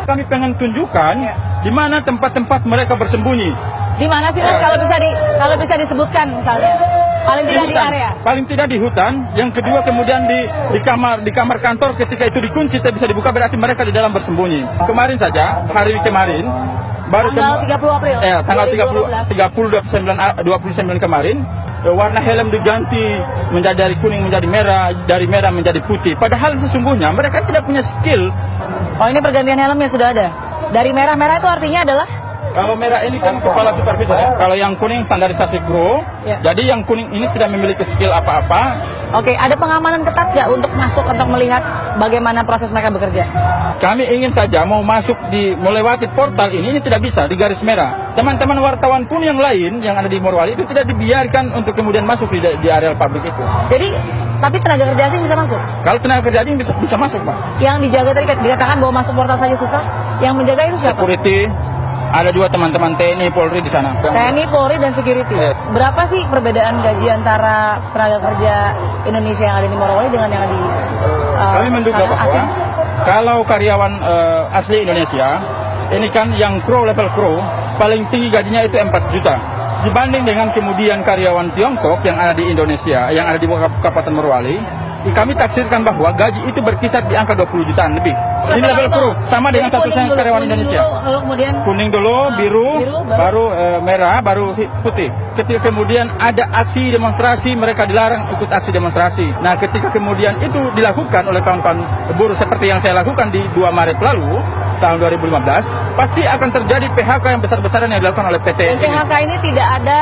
Kami pengen tunjukkan di mana tempat-tempat mereka bersembunyi. Di mana sih Mas kalau bisa disebutkan misalnya? Paling tidak di area. Paling tidak di hutan. Yang kedua kemudian di kamar kantor, ketika itu dikunci tidak bisa dibuka, berarti mereka di dalam bersembunyi. Kemarin saja, hari kemarin baru tanggal 30 April. Tanggal 29 kemarin, warna helm diganti menjadi dari kuning menjadi merah, dari merah menjadi putih. Padahal sesungguhnya mereka tidak punya skill. Oh, ini pergantian helmnya sudah ada. Dari merah-merah itu artinya adalah? Kalau merah ini kan kepala supervisor ya. Kalau yang kuning standarisasi kru. Ya. Jadi yang kuning ini tidak memiliki skill apa-apa. Oke, ada pengamanan ketat nggak untuk masuk untuk melihat bagaimana proses mereka bekerja? Kami ingin saja mau masuk melewati portal ini tidak bisa di garis merah. Teman-teman wartawan pun yang lain yang ada di Morowali itu tidak dibiarkan untuk kemudian masuk di area publik itu. Jadi, tapi tenaga kerja asing bisa masuk? Kalau tenaga kerja asing bisa masuk, Pak. Yang dijaga tadi dikatakan bahwa masuk portal saja susah. Yang menjaga itu siapa? Security. Ada juga teman-teman TNI, Polri di sana. TNI, Polri, dan security. Berapa sih perbedaan gaji antara tenaga kerja Indonesia yang ada di Morowali dengan yang di kami menduga bahwa kalau karyawan asli Indonesia, ini kan yang level kru, paling tinggi gajinya itu 4 juta. Dibanding dengan kemudian karyawan Tiongkok yang ada di Indonesia, yang ada di Kabupaten Morowali, kami taksirkan bahwa gaji itu berkisar di angka 20 jutaan lebih. Ini level kru, sama dengan statusnya karyawan Indonesia. Lalu kemudian kuning dulu, biru, baru merah, baru putih. Ketika kemudian ada aksi demonstrasi, mereka dilarang ikut aksi demonstrasi. Nah, ketika kemudian itu dilakukan oleh kawan-kawan buruh seperti yang saya lakukan di 2 Maret lalu, tahun 2015, pasti akan terjadi PHK yang besar-besaran yang dilakukan oleh PT. Dan PHK ini tidak ada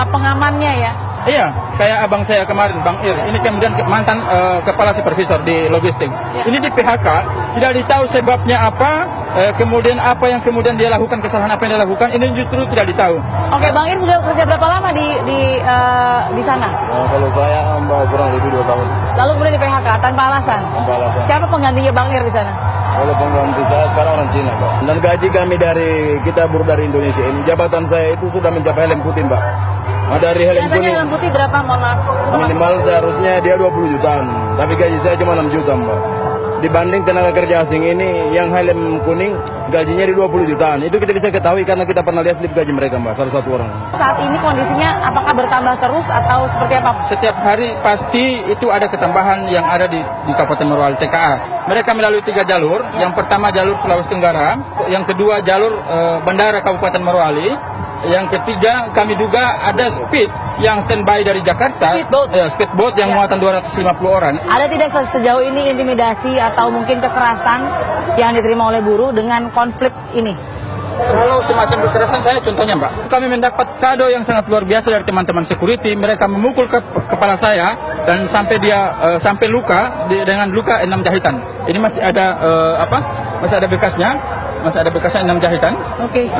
pengamannya ya? Iya, kayak abang saya kemarin, Bang Ir, ini kemudian mantan kepala supervisor di logistik. Ya. Ini di PHK, tidak ditahu sebabnya apa, kemudian apa yang kemudian dia lakukan, kesalahan apa yang dia lakukan, ini justru tidak ditahu. Oke, Bang Ir sudah kerja berapa lama di sana? Kalau saya kurang lebih 2 tahun. Lalu kemudian di PHK tanpa alasan? Tanpa alasan. Siapa penggantinya Bang Ir di sana? Kalau pengganti saya sekarang orang Cina, Pak. Dan gaji kami kita buruh dari Indonesia ini, jabatan saya itu sudah mencapai helm putih, Pak. Nah, dari helm kuning. Helm putih berapa, mohon maaf? Minimal seharusnya dia 20 jutaan, tapi gaji saya cuma 6 juta, Mbak. Dibanding tenaga kerja asing ini yang helm kuning gajinya di 20 jutaan. Itu kita bisa ketahui karena kita pernah lihat slip gaji mereka, Mbak, salah satu orang. Saat ini kondisinya apakah bertambah terus atau seperti apa? Setiap hari pasti itu ada ketambahan yang ada di Kabupaten Morowali TKA. Mereka melalui 3 jalur. Yang pertama jalur Sulawesi Tenggara, yang kedua jalur Bandara Kabupaten Morowali, yang ketiga kami duga ada speed yang standby dari Jakarta, speedboat yang muatan 250 orang. Ada tidak sejauh ini intimidasi atau mungkin kekerasan yang diterima oleh buruh dengan konflik ini? Kalau semacam kekerasan saya contohnya, Mbak, kami mendapat kado yang sangat luar biasa dari teman-teman security. Mereka memukul kepala saya dan sampai luka dengan luka 6 jahitan. Ini masih ada masih ada bekasnya. Masih ada bekasnya 6 jahitan. Oke.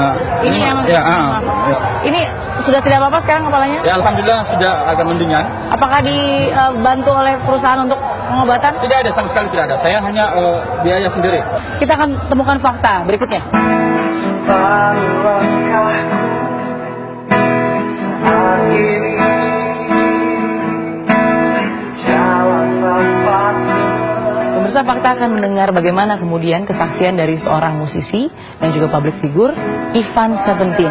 Ini yang ini sudah tidak apa-apa sekarang kepalanya? Ya, alhamdulillah sudah agak mendingan. Apakah dibantu oleh perusahaan untuk pengobatan? Tidak ada, sama sekali tidak ada. Saya hanya biaya sendiri. Kita akan temukan fakta berikutnya. Pemirsa, Fakta akan mendengar bagaimana kemudian kesaksian dari seorang musisi dan juga public figure, Ivan Seventeen.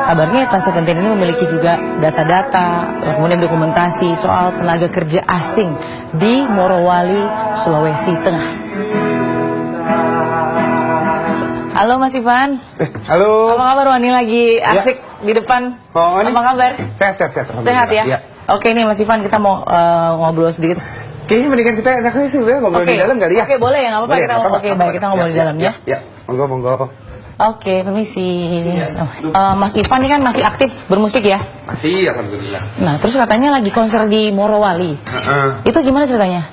Kabarnya Ivan Seventeen ini memiliki juga data-data, kemudian dokumentasi soal tenaga kerja asing di Morowali, Sulawesi Tengah. Halo Mas Ivan. Halo. Apa kabar? Wani lagi asik di depan. Apa kabar? Sehat. Sehat ya? Ya. Oke nih Mas Ivan, kita mau ngobrol sedikit. Kayaknya mendingan kita enaknya sih ngobrol di dalam kali ya. Oke, boleh ya, nggak apa-apa. Kita ngobrol di dalam ya. Ya, monggo. Oke, permisi. Mas Ivan ini kan masih aktif bermusik ya? Masih, alhamdulillah. Nah, terus katanya lagi konser di Morowali. Itu gimana ceritanya?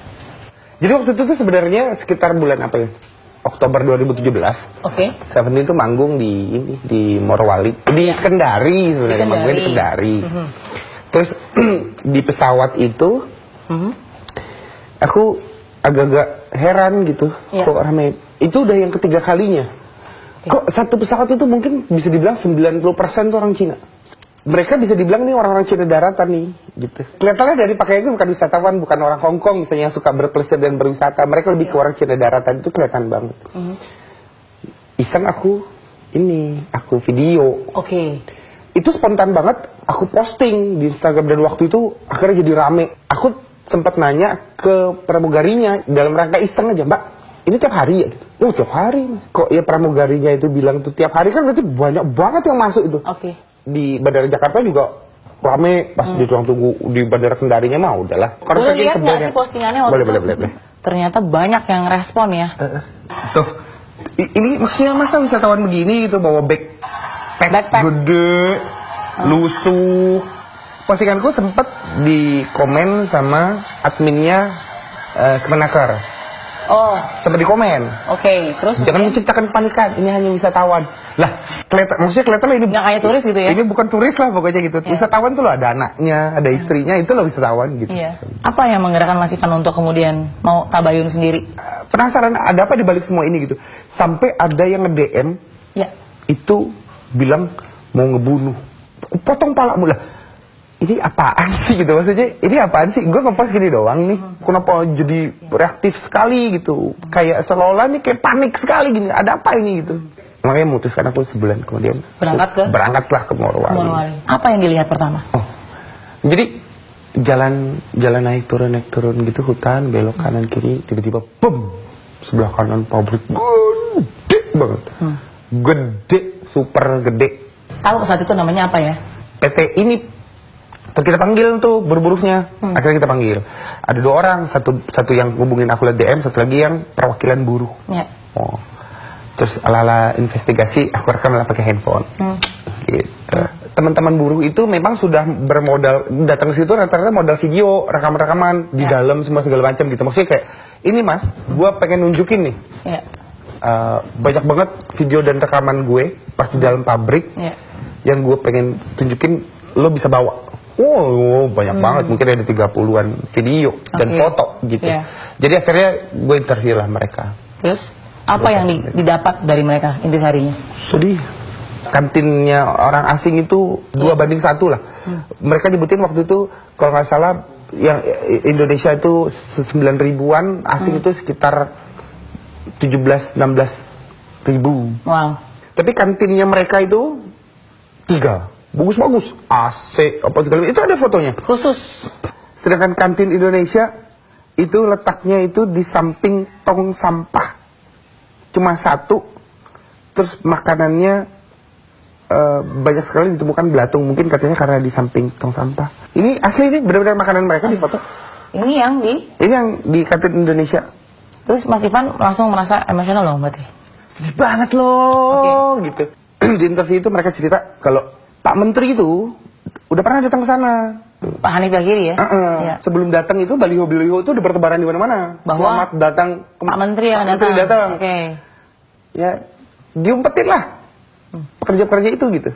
Jadi waktu itu tuh sebenarnya sekitar bulan apa ya? Oktober 2017. Oke. Seventeen itu manggung di Morowali, di Kendari sebenarnya, manggungnya di Kendari. Terus di pesawat itu aku agak-agak heran gitu, kok ramai. Itu udah yang ketiga kalinya. Kok satu pesawat itu mungkin bisa dibilang 90% tuh orang Cina. Mereka bisa dibilang nih orang-orang Cina daratan nih, gitu. Kelihatannya dari pakaiannya bukan wisatawan, bukan orang Hong Kong misalnya yang suka berpelesir dan berwisata. Mereka lebih ke orang Cina daratan, itu kelihatan banget. iseng aku video. Oke. Itu spontan banget, aku posting di Instagram dan waktu itu akhirnya jadi rame. Aku sempat nanya ke pramugarinya dalam rangka iseng aja, Mbak, ini tiap hari ya? Gitu. Oh, tiap hari. Kok ya pramugarinya itu bilang itu tiap hari, kan berarti banyak banget yang masuk itu. Oke. Di Bandara Jakarta juga rame, pas di ruang tunggu di Bandara Kendarinya mah udahlah. Boleh lihat nggak sih postingannya waktu itu? Boleh. Ternyata banyak yang respon ya. Tuh, ini maksudnya masa wisatawan begini gitu bawa backpack gede, lusuh. Postinganku sempat di komen sama adminnya Kemenaker. Oh, Sempat di komen. oke. Terus Jangan menciptakan kepanikan, ini hanya wisatawan. Lah, maksudnya kelihatan lah ini nggak kayak turis gitu ya? Ini bukan turis lah pokoknya gitu. Iya. Wisatawan tuh loh, ada anaknya, ada istrinya, itu loh wisatawan gitu. Iya. Apa yang menggerakkan Mas Ivan untuk kemudian mau tabayun sendiri? Penasaran ada apa di balik semua ini gitu. Sampai ada yang nge-DM Ya. itu bilang mau ngebunuh. Potong palamu lah. Ini apaan sih gitu, maksudnya ini apaan sih? Gue ngepost gini doang nih, kenapa jadi reaktif sekali gitu, kayak seolah-olah nih kayak panik sekali gini, ada apa ini gitu. Makanya memutuskan aku sebulan kemudian berangkatlah ke Morowali. Apa yang dilihat pertama? Oh, jadi jalan naik turun gitu, hutan, belok kanan kiri, tiba-tiba bum, sebelah kanan pabrik gede banget, gede, super gede. Tahu saat itu namanya apa ya? PT ini kita panggil tuh buruhnya, akhirnya kita panggil. Ada 2 orang, satu yang hubungin aku lewat DM, satu lagi yang perwakilan buruh. Ya. Oh, terus ala-ala investigasi aku rekam lah pakai handphone. Gitu. Teman-teman buruh itu memang sudah bermodal datang ke situ rata-rata modal video, rekaman-rekaman di dalam semua segala macam gitu. Maksudnya kayak ini mas, gua pengen nunjukin nih. Ya. Banyak banget video dan rekaman gue pas di dalam pabrik yang gue pengen tunjukin, lo bisa bawa. Oh, banyak banget, mungkin ada 30-an video dan foto gitu. Jadi akhirnya gue interview lah mereka. Terus apa yang didapat dari mereka intisarinya? Sedih. Kantinnya orang asing itu 2:1 lah. Mereka nyebutin waktu itu kalau nggak salah yang Indonesia itu 9 ribuan, asing itu sekitar 17-16 ribu. Wow. Tapi kantinnya mereka itu 3. Bagus-bagus, AC, apa segala itu ada fotonya. Khusus. Sedangkan kantin Indonesia itu letaknya itu di samping tong sampah. Cuma 1. Terus makanannya banyak sekali ditemukan belatung. Mungkin katanya karena di samping tong sampah. Ini asli, ini benar-benar makanan mereka di foto. Ini yang di kantin Indonesia. Terus Mas Ivan langsung merasa emosional loh berarti? Sedih banget loh, gitu. Di interview itu mereka cerita kalau Pak Menteri itu udah pernah datang ke sana. Pak Hanif Dakiri ya? Ya. Sebelum datang itu baliho-baliho itu udah bertebaran di mana-mana. Bahwa selamat datang Pak Menteri yang Menteri datang. Oke. Ya, diumpetin lah pekerja-pekerja itu gitu.